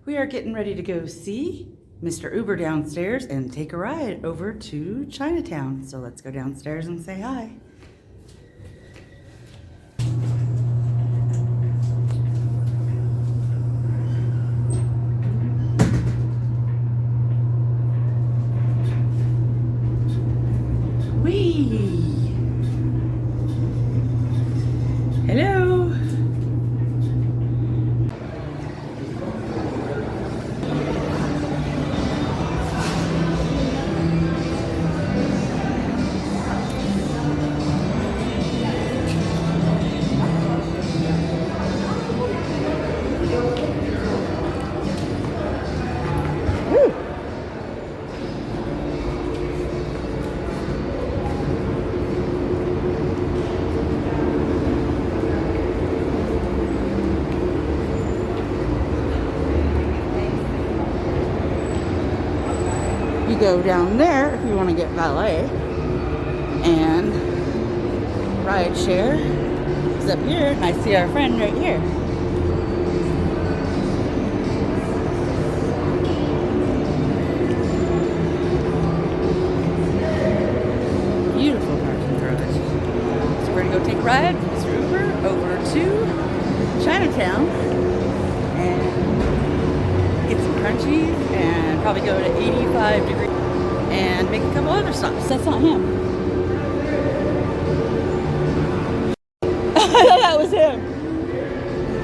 We are getting ready to go see Mr. Uber downstairs and take a ride over to Chinatown. So let's go downstairs and say hi. Whee! Hello! You go down there if you want to get Valet, and Rideshare is up here, and I see our friend right here. Beautiful parking garage. So we're gonna go take a ride with Mr. Uber over to Chinatown and get some crunchies and probably go to 85 degrees and make a couple other stops. That's not him. I thought that was him.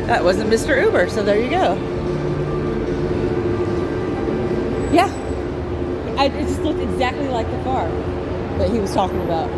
That wasn't Mr. Uber, so there you go. Yeah. It just looked exactly like the car that he was talking about.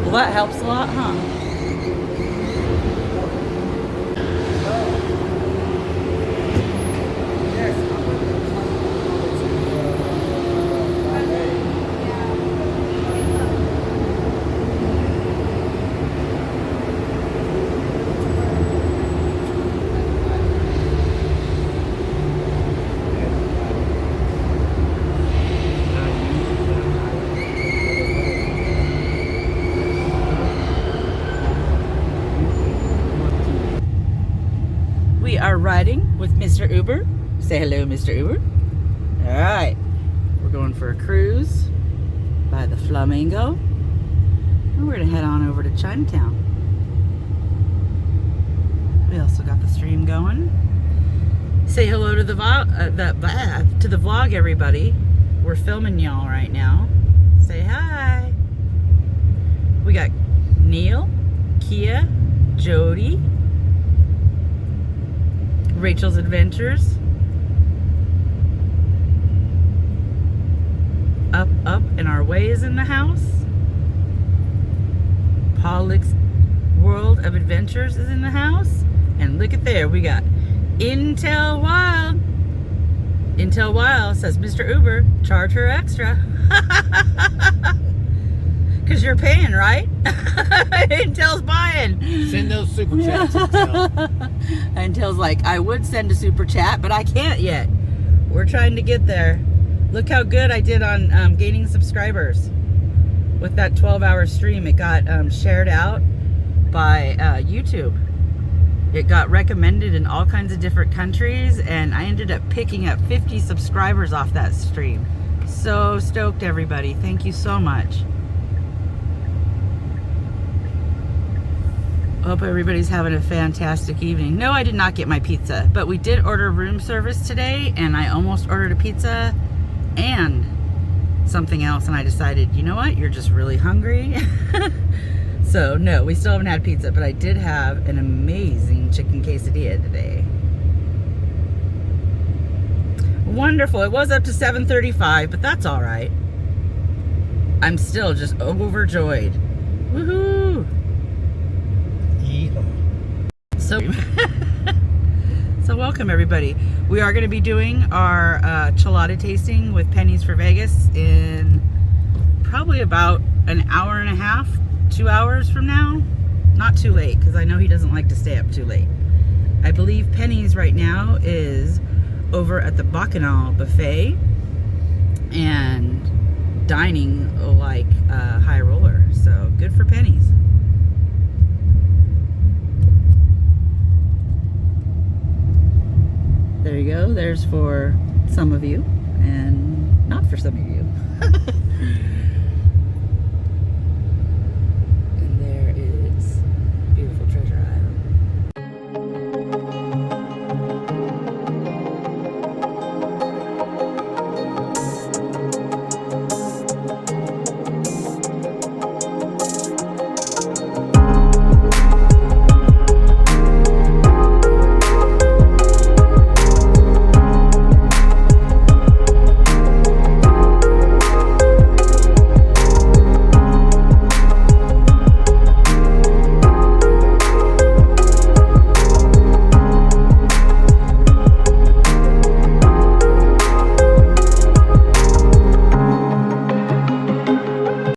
Well, that helps a lot, huh? We are riding with Mr. Uber. Say hello, Mr. Uber. All right, we're going for a cruise by the Flamingo, and we're gonna head on over to Chinatown. We also got the stream going. Say hello to the vlog, everybody. We're filming y'all right now. Say hi. We got Neil, Kia, Jody, Rachel's Adventures, Up, and Our Way is in the house. Pollock's World of Adventures is in the house. And look at there, we got Intel Wild. Intel Wild says, Mr. Uber, charge her extra. Because you're paying, right? Intel's buying. Send those super chats, Intel. Intel's like, I would send a super chat, but I can't yet. We're trying to get there. Look how good I did on gaining subscribers. With that 12-hour stream, it got shared out by YouTube. It got recommended in all kinds of different countries, and I ended up picking up 50 subscribers off that stream. So stoked, everybody. Thank you so much. Hope everybody's having a fantastic evening. No, I did not get my pizza, but we did order room service today, and I almost ordered a pizza and something else, and I decided, you know what, you're just really hungry. So no, we still haven't had pizza, but I did have an amazing chicken quesadilla today. Wonderful. It was up to 7:35, but that's all right. I'm still just overjoyed. Woohoo! So, so welcome everybody. We are going to be doing our chelada tasting with Pennies for Vegas in probably about an hour and a half, 2 hours from now. Not too late, because I know he doesn't like to stay up too late. I believe Pennies right now is over at the Bacchanal buffet and dining like a high roller. So good for Pennies. There you go. There's for some of you and not for some of you.